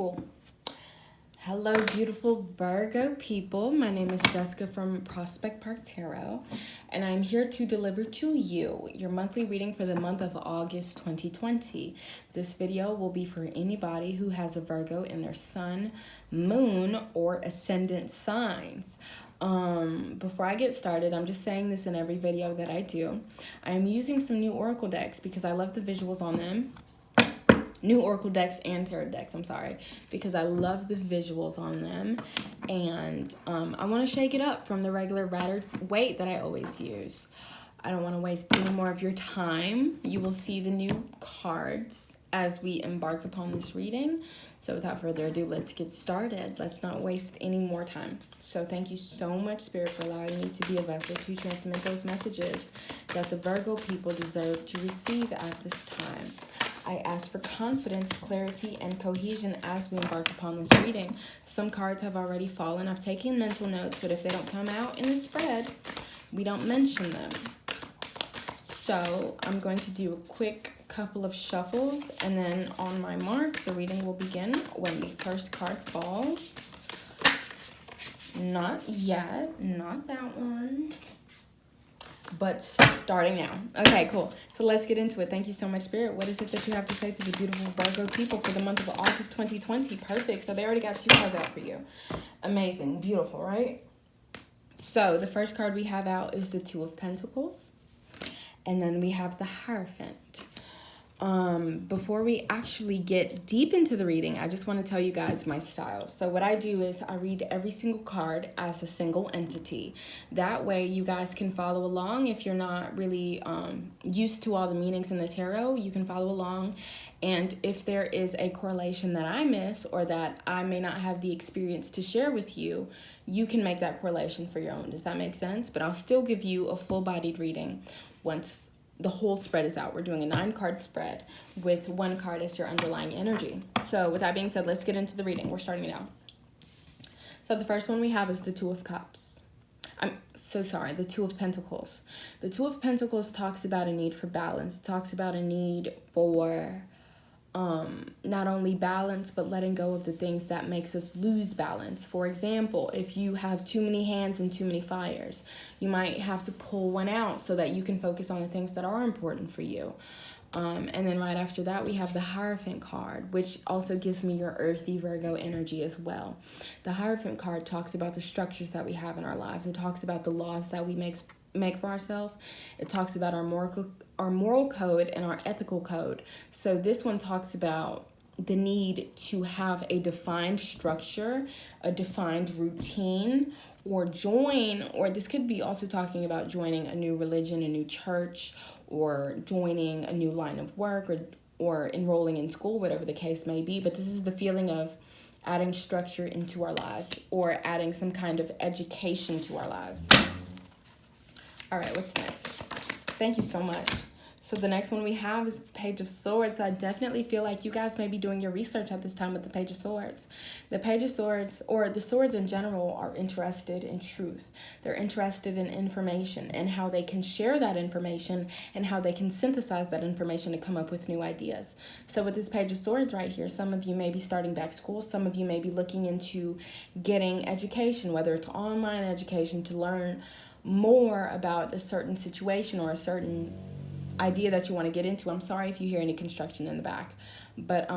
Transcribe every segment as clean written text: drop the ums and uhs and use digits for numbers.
Cool. Hello, beautiful Virgo people. My name is Jessica from Prospect Park Tarot, and I'm here to deliver to you your monthly reading for the month of August 2020. This video will be for anybody who has a Virgo in their sun, moon, or ascendant signs. Before I get started, I'm just saying this in every video that I do. I am using some new Oracle decks because I love the visuals on them. New Oracle decks and tarot decks, because I love the visuals on them, and I want to shake it up from the regular weight that I always use. I don't want to waste any more of your time. You will see the new cards as we embark upon this reading. So without further ado, let's get started. Let's not waste any more time. So thank you so much, Spirit, for allowing me to be a vessel to transmit those messages that the Virgo people deserve to receive at this time. I ask for confidence, clarity, and cohesion as we embark upon this reading. Some cards have already fallen. I've taken mental notes, but if they don't come out in the spread, we don't mention them. So I'm going to do a quick couple of shuffles, and then on my mark, the reading will begin when the first card falls. Not yet, not that one, but starting now. Okay, cool. So let's get into it. Thank you so much, Spirit. What is it that you have to say to the beautiful Virgo people for the month of August 2020? Perfect. So they already got 2 cards out for you. Amazing. Beautiful, right? So the first card we have out is the 2 of Pentacles. And then we have the Hierophant. Before we actually get deep into the reading, I just want to tell you guys my style. So what I do is I read every single card as a single entity. That way you guys can follow along. If you're not really used to all the meanings in the tarot, you can follow along. And if there is a correlation that I miss or that I may not have the experience to share with you, you can make that correlation for your own. Does that make sense? But I'll still give you a full-bodied reading once the whole spread is out. We're doing a 9-card spread with 1 card as your underlying energy. So with that being said, let's get into the reading. We're starting now. So the first one we have is the 2 of Cups. The 2 of Pentacles. The 2 of Pentacles talks about a need for balance. It talks about a need for not only balance, but letting go of the things that makes us lose balance. For example, if you have too many hands and too many fires, you might have to pull one out so that you can focus on the things that are important for you. And then right after that, we have the Hierophant card, which also gives me your earthy Virgo energy as well. The Hierophant card talks about the structures that we have in our lives. It talks about the laws that we make for ourselves. It talks about our moral code and our ethical code. So this one talks about the need to have a defined structure, a defined routine, or this could be also talking about joining a new religion, a new church, or joining a new line of work, or enrolling in school, whatever the case may be. But this is the feeling of adding structure into our lives or adding some kind of education to our lives. All right, what's next? Thank you so much. So the next one we have is the Page of Swords. So I definitely feel like you guys may be doing your research at this time with the Page of Swords. The Page of Swords, or the swords in general, are interested in truth. They're interested in information and how they can share that information and how they can synthesize that information to come up with new ideas. So with this Page of Swords right here, some of you may be starting back school. Some of you may be looking into getting education, whether it's online education to learn more about a certain situation or a certain idea that you want to get into. I'm sorry if you hear any construction in the back, but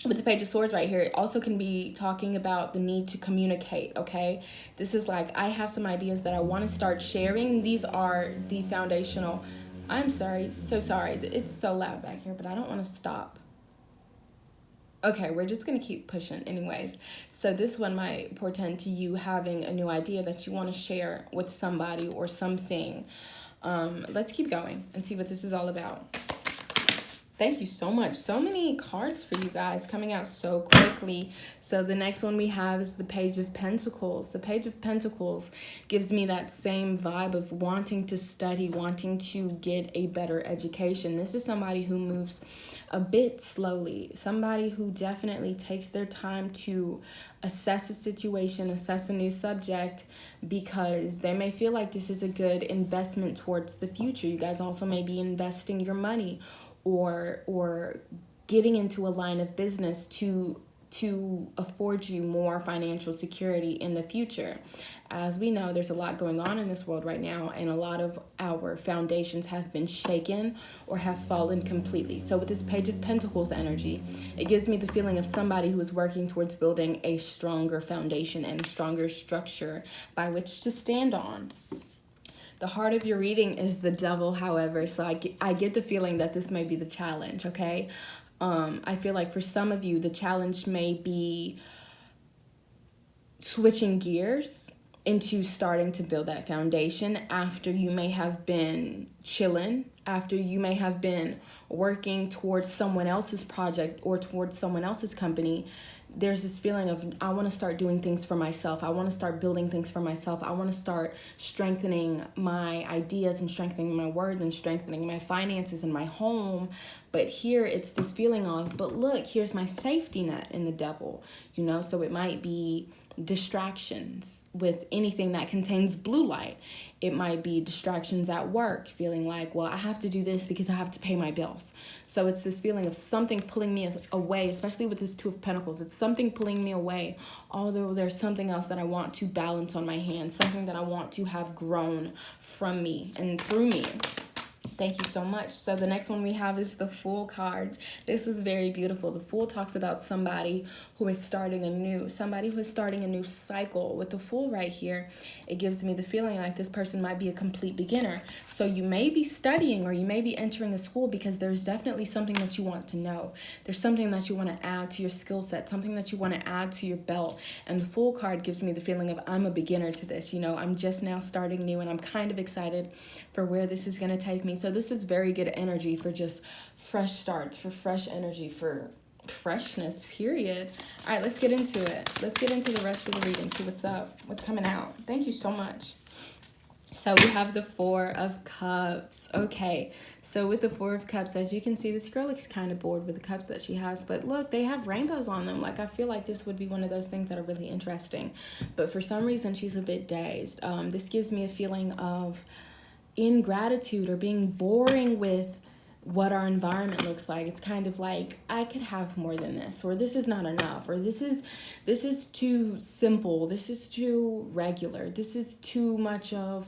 with the Page of Swords right here, it also can be talking about the need to communicate. Okay, this is like, I have some ideas that I want to start sharing. These are the foundational. I'm sorry, so sorry, it's so loud back here, but I don't want to stop. Okay, we're just going to keep pushing anyways. So this one might portend to you having a new idea that you want to share with somebody or something. Let's keep going and see what this is all about. Thank you so much. So many cards for you guys coming out so quickly. So the next one we have is the Page of Pentacles. The Page of Pentacles gives me that same vibe of wanting to study, wanting to get a better education. This is somebody who moves a bit slowly. Somebody who definitely takes their time to assess a situation, assess a new subject, because they may feel like this is a good investment towards the future. You guys also may be investing your money or getting into a line of business to to afford you more financial security in the future. As we know, there's a lot going on in this world right now, and a lot of our foundations have been shaken or have fallen completely. So with this Page of Pentacles energy, it gives me the feeling of somebody who is working towards building a stronger foundation and a stronger structure by which to stand on. The heart of your reading is the Devil, however, so I get the feeling that this may be the challenge, okay? I feel like for some of you, the challenge may be switching gears into starting to build that foundation after you may have been chilling, after you may have been working towards someone else's project or towards someone else's company. There's this feeling of, I want to start doing things for myself. I want to start building things for myself. I want to start strengthening my ideas and strengthening my words and strengthening my finances and my home. But here it's this feeling of, but look, here's my safety net in the Devil, you know? So it might be distractions with anything that contains blue light. It might be distractions at work, feeling like, well, I have to do this because I have to pay my bills. So it's this feeling of something pulling me away, especially with this Two of Pentacles. It's something pulling me away, although there's something else that I want to balance on my hands, something that I want to have grown from me and through me. Thank you so much. So the next one we have is the Fool card. This is very beautiful. The Fool talks about somebody who is starting anew, somebody who is starting a new cycle. With the Fool right here, it gives me the feeling like this person might be a complete beginner. So you may be studying or you may be entering a school because there's definitely something that you want to know. There's something that you want to add to your skill set, something that you want to add to your belt. And the Fool card gives me the feeling of, I'm a beginner to this. You know, I'm just now starting new and I'm kind of excited for where this is going to take me. So this is very good energy for just fresh starts, for fresh energy, for freshness, period. All right, let's get into it. Let's get into the rest of the reading, see what's up, what's coming out. Thank you so much. So we have the Four of Cups. Okay, so with the Four of Cups, as you can see, this girl looks kind of bored with the cups that she has, but look, they have rainbows on them. Like, I feel like this would be one of those things that are really interesting, but for some reason, she's a bit dazed. This gives me a feeling of ingratitude or being boring with what our environment looks like. It's kind of like, I could have more than this, or this is not enough, or this is too simple, this is too regular, this is too much of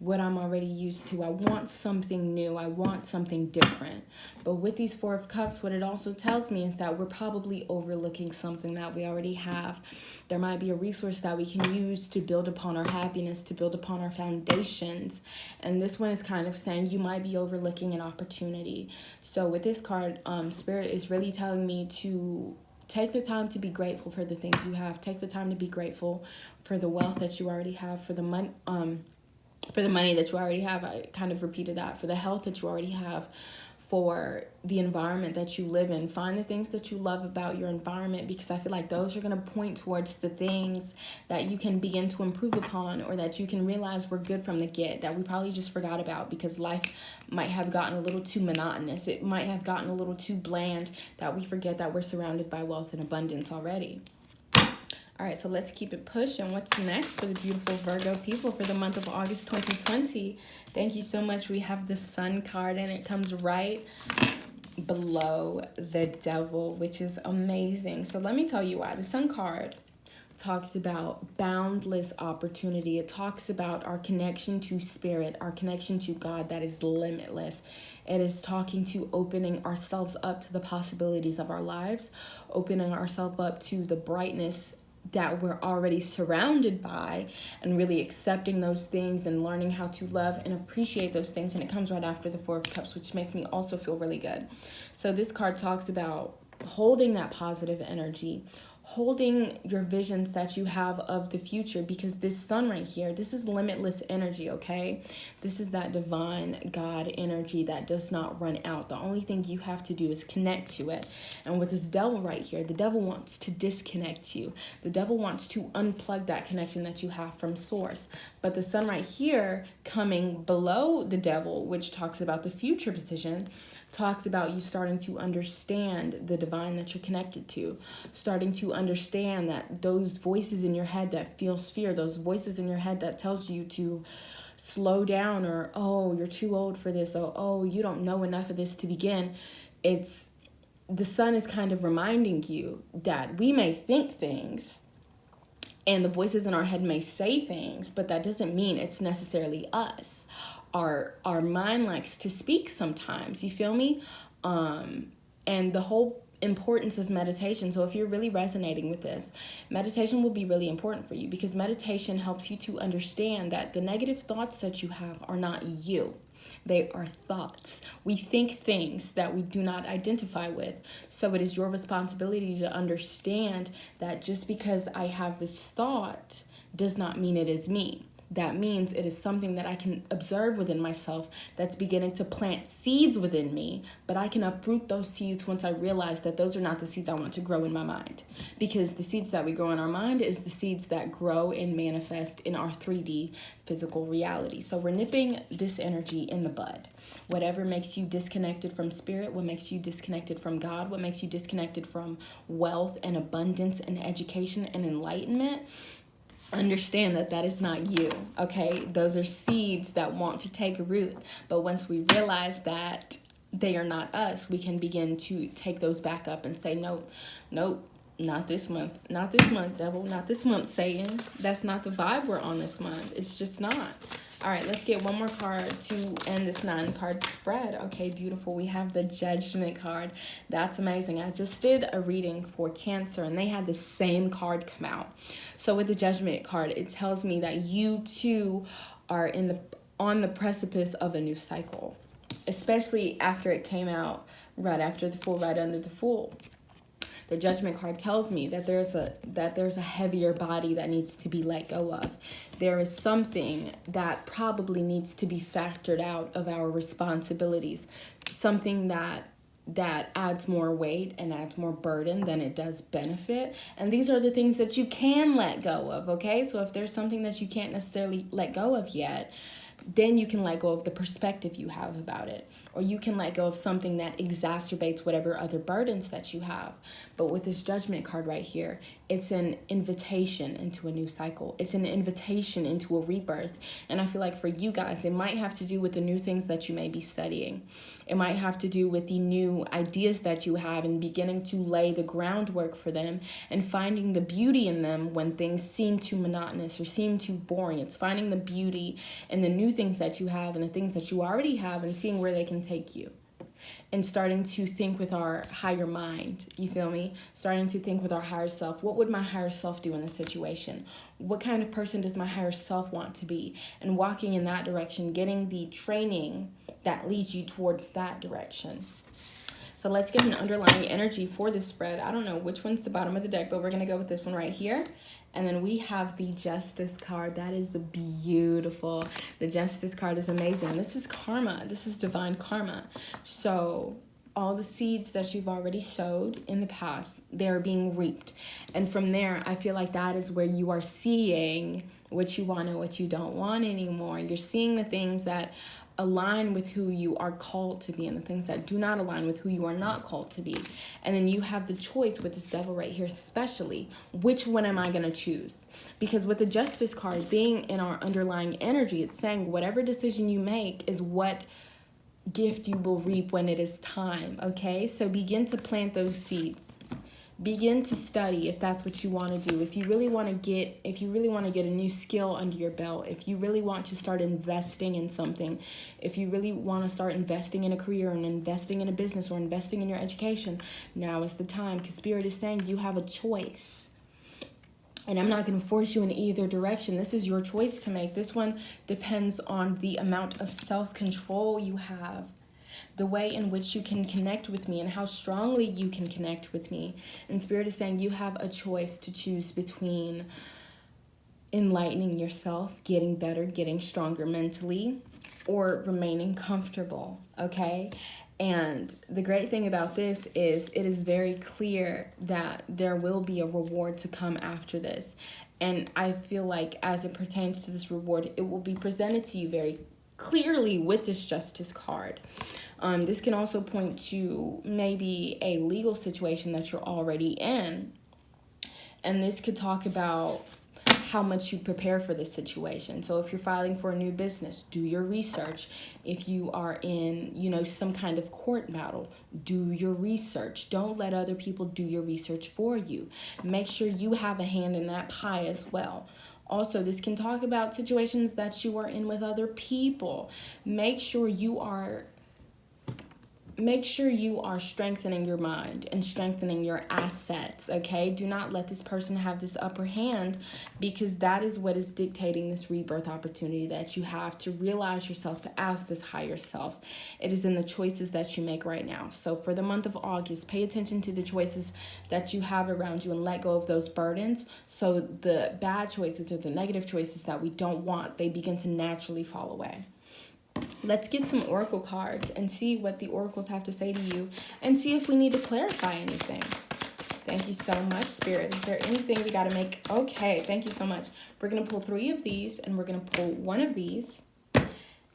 what I'm already used to. I want something new. I want something different. But with these Four of Cups, what it also tells me is that we're probably overlooking something that we already have. There might be a resource that we can use to build upon our happiness, to build upon our foundations. And this one is kind of saying you might be overlooking an opportunity. So with this card, Spirit is really telling me to take the time to be grateful for the things you have. Take the time to be grateful for the wealth that you already have, for the money, that you already have. I kind of repeated that. For the health that you already have, for the environment that you live in. Find the things that you love about your environment, because I feel like those are going to point towards the things that you can begin to improve upon, or that you can realize were good from the get, that we probably just forgot about because life might have gotten a little too monotonous. It might have gotten a little too bland, that we forget that we're surrounded by wealth and abundance already. All right, so let's keep it pushing. What's next for the beautiful Virgo people for the month of August 2020? Thank you so much. We have the Sun card, and it comes right below the Devil, which is amazing. So let me tell you why. The Sun card talks about boundless opportunity. It talks about our connection to Spirit, our connection to God that is limitless. It is talking to opening ourselves up to the possibilities of our lives, opening ourselves up to the brightness that we're already surrounded by, and really accepting those things and learning how to love and appreciate those things. And it comes right after the Four of Cups, which makes me also feel really good. So this card talks about holding that positive energy, holding your visions that you have of the future, because this Sun right here, this is limitless energy, okay? This is that divine God energy that does not run out. The only thing you have to do is connect to it. And with this Devil right here, the Devil wants to disconnect you. The Devil wants to unplug that connection that you have from Source. But the Sun right here, coming below the Devil, which talks about the future position, talks about you starting to understand the divine that you're connected to, starting to understand that those voices in your head that feels fear, those voices in your head that tells you to slow down, or, oh, you're too old for this, or, oh, you don't know enough of this to begin. It's the sun is kind of reminding you that we may think things and the voices in our head may say things, but that doesn't mean it's necessarily us. Our mind likes to speak sometimes, you feel me? And the whole importance of meditation. So if you're really resonating with this, meditation will be really important for you, because meditation helps you to understand that the negative thoughts that you have are not you. They are thoughts. We think things that we do not identify with. So it is your responsibility to understand that just because I have this thought does not mean it is me. That means it is something that I can observe within myself that's beginning to plant seeds within me, but I can uproot those seeds once I realize that those are not the seeds I want to grow in my mind. Because the seeds that we grow in our mind is the seeds that grow and manifest in our 3D physical reality. So we're nipping this energy in the bud. Whatever makes you disconnected from spirit, what makes you disconnected from God, what makes you disconnected from wealth and abundance and education and enlightenment, understand that that is not you, okay? Those are seeds that want to take root. But once we realize that they are not us, we can begin to take those back up and say, nope, not this month. Not this month, devil. Not this month, Satan. That's not the vibe we're on this month. It's just not. All right, let's get one more card to end this 9-card spread. Okay, beautiful. We have the Judgment card. That's amazing. I just did a reading for Cancer, and they had the same card come out. So with the Judgment card, it tells me that you too are on the precipice of a new cycle, especially after it came out right after the Fool, right under the Fool. The Judgment card tells me that there's a heavier body that needs to be let go of. There is something that probably needs to be factored out of our responsibilities. Something that adds more weight and adds more burden than it does benefit. And these are the things that you can let go of, okay? So if there's something that you can't necessarily let go of yet, then you can let go of the perspective you have about it. Or you can let go of something that exacerbates whatever other burdens that you have. But with this Judgment card right here, it's an invitation into a new cycle. It's an invitation into a rebirth. And I feel like for you guys, it might have to do with the new things that you may be studying. It might have to do with the new ideas that you have and beginning to lay the groundwork for them and finding the beauty in them when things seem too monotonous or seem too boring. It's finding the beauty in the new things that you have and the things that you already have and seeing where they can take you. And starting to think with our higher mind, you feel me? Starting to think with our higher self. What would my higher self do in this situation? What kind of person does my higher self want to be? And walking in that direction, getting the training that leads you towards that direction. So let's get an underlying energy for this spread. I don't know which one's the bottom of the deck, but we're going to go with this one right here. And then we have the Justice card. That is beautiful. The Justice card is amazing. This is karma. This is divine karma. So all the seeds that you've already sowed in the past, they're being reaped. And from there, I feel like that is where you are seeing what you want and what you don't want anymore. You're seeing the things that align with who you are called to be and the things that do not align with who you are not called to be. And then you have the choice with this Devil right here, especially, which one am I going to choose? Because with the Justice card being in our underlying energy, it's saying whatever decision you make is what gift you will reap when it is time, okay? So begin to plant those seeds. Begin to study if that's what you want to do. If you really want to get a new skill under your belt, if you really want to start investing in something, if you really want to start investing in a career and investing in a business or investing in your education, now is the time, because Spirit is saying you have a choice. And I'm not going to force you in either direction. This is your choice to make. This one depends on the amount of self-control you have, the way in which you can connect with me and how strongly you can connect with me. And Spirit is saying you have a choice to choose between enlightening yourself, getting better, getting stronger mentally, or remaining comfortable, okay? And the great thing about this is it is very clear that there will be a reward to come after this. And I feel like as it pertains to this reward, it will be presented to you very clearly with this Justice card. This can also point to maybe a legal situation that you're already in. And this could talk about how much you prepare for this situation. So if you're filing for a new business, do your research. If you are in, you know, some kind of court battle, do your research. Don't let other people do your research for you. Make sure you have a hand in that pie as well. Also, this can talk about situations that you are in with other people. Make sure you are strengthening your mind and strengthening your assets, okay? Do not let this person have this upper hand, because that is what is dictating this rebirth opportunity that you have to realize yourself as this higher self. It is in the choices that you make right now. So for the month of August, pay attention to the choices that you have around you and let go of those burdens, so the bad choices or the negative choices that we don't want, they begin to naturally fall away. Let's get some oracle cards and see what the oracles have to say to you, and see if we need to clarify anything. Thank you so much, Spirit. Is there anything we got to make? Okay, thank you so much. We're going to pull 3 of these, and we're going to pull 1 of these,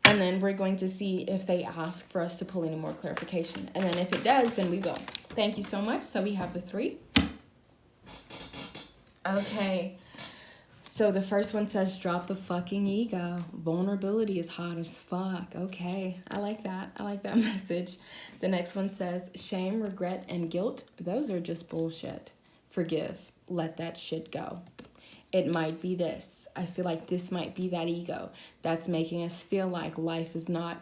and then we're going to see if they ask for us to pull any more clarification. And then if it does, then we will. Thank you so much. So we have the 3. Okay. So the first one says, drop the fucking ego. Vulnerability is hot as fuck. Okay, I like that. I like that message. The next one says, shame, regret, and guilt. Those are just bullshit. Forgive. Let that shit go. It might be this. I feel like this might be that ego that's making us feel like life is not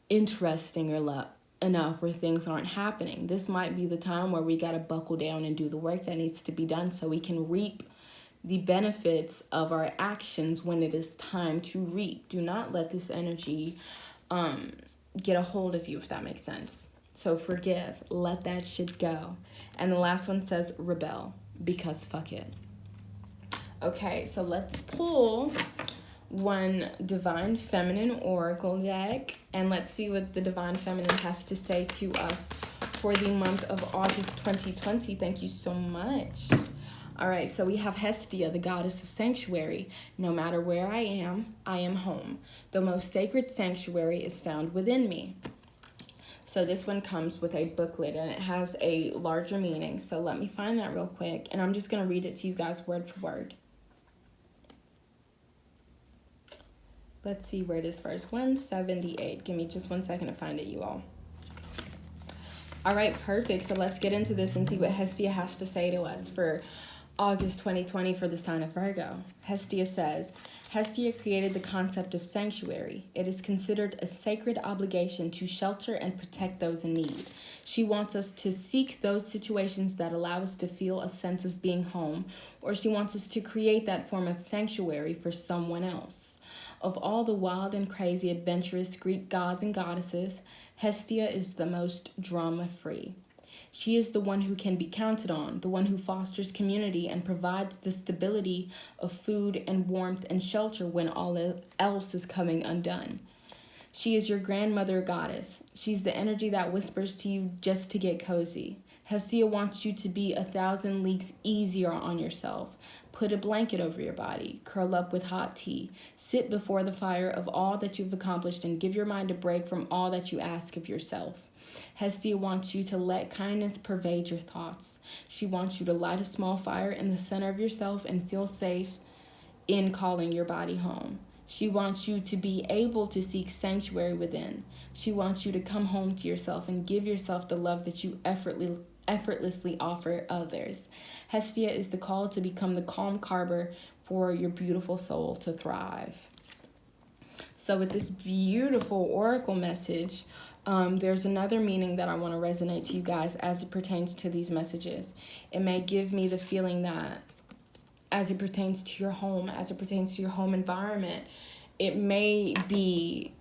interesting or enough, or things aren't happening. This might be the time where we got to buckle down and do the work that needs to be done so we can reap the benefits of our actions when it is time to reap. Do not let this energy get a hold of you, if that makes sense. So forgive, let that shit go. And the last one says rebel, because fuck it. Okay, so let's pull one Divine Feminine Oracle deck, and let's see what the Divine Feminine has to say to us for the month of August 2020. Thank you so much. All right, so we have Hestia, the goddess of sanctuary. No matter where I am home. The most sacred sanctuary is found within me. So this one comes with a booklet, and it has a larger meaning. So let me find that real quick, and I'm just going to read it to you guys word for word. Let's see where it is first. 178. Give me just 1 second to find it, you all. All right, perfect. So let's get into this and see what Hestia has to say to us for August 2020 for the sign of Virgo. Hestia says, Hestia created the concept of sanctuary. It is considered a sacred obligation to shelter and protect those in need. She wants us to seek those situations that allow us to feel a sense of being home, or she wants us to create that form of sanctuary for someone else. Of all the wild and crazy adventurous Greek gods and goddesses, Hestia is the most drama-free. She is the one who can be counted on, the one who fosters community and provides the stability of food and warmth and shelter when all else is coming undone. She is your grandmother goddess. She's the energy that whispers to you just to get cozy. Hestia wants you to be 1,000 leagues easier on yourself. Put a blanket over your body, curl up with hot tea, sit before the fire of all that you've accomplished, and give your mind a break from all that you ask of yourself. Hestia wants you to let kindness pervade your thoughts. She wants you to light a small fire in the center of yourself and feel safe in calling your body home. She wants you to be able to seek sanctuary within. She wants you to come home to yourself and give yourself the love that you effortlessly offer others. Hestia is the call to become the calm harbor for your beautiful soul to thrive. So with this beautiful oracle message, there's another meaning that I want to resonate to you guys as it pertains to these messages. It may give me the feeling that as it pertains to your home, as it pertains to your home environment, it may be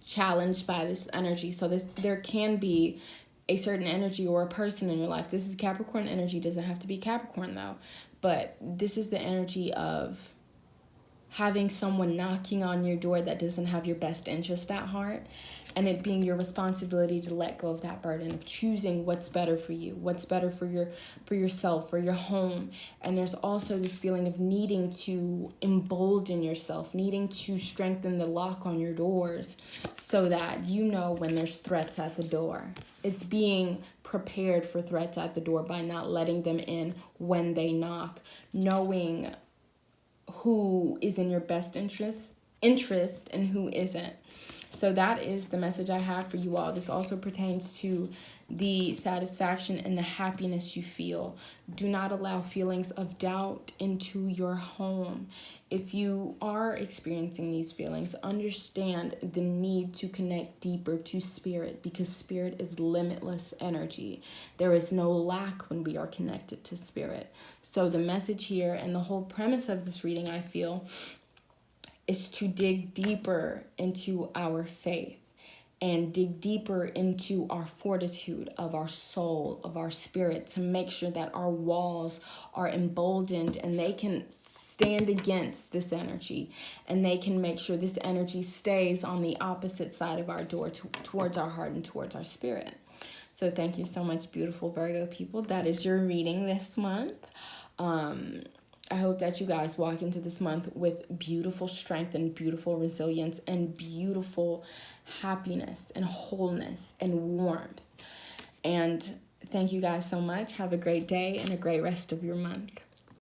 challenged by this energy. So there can be a certain energy or a person in your life. This is Capricorn energy. Doesn't have to be Capricorn though. But this is the energy of having someone knocking on your door that doesn't have your best interest at heart, and it being your responsibility to let go of that burden of choosing what's better for you, what's better for yourself, for your home. And there's also this feeling of needing to embolden yourself, needing to strengthen the lock on your doors so that you know when there's threats at the door. It's being prepared for threats at the door by not letting them in when they knock, knowing who is in your best interest and who isn't. So that is the message I have for you all. This also pertains to the satisfaction and the happiness you feel. Do not allow feelings of doubt into your home. If you are experiencing these feelings, understand the need to connect deeper to spirit, because spirit is limitless energy. There is no lack when we are connected to spirit. So the message here and the whole premise of this reading, I feel, is to dig deeper into our faith and dig deeper into our fortitude of our soul, of our spirit, to make sure that our walls are emboldened and they can stand against this energy, and they can make sure this energy stays on the opposite side of our door towards our heart and towards our spirit. So thank you so much, beautiful Virgo people. That is your reading this month. I hope that you guys walk into this month with beautiful strength and beautiful resilience and beautiful happiness and wholeness and warmth. And thank you guys so much. Have a great day and a great rest of your month.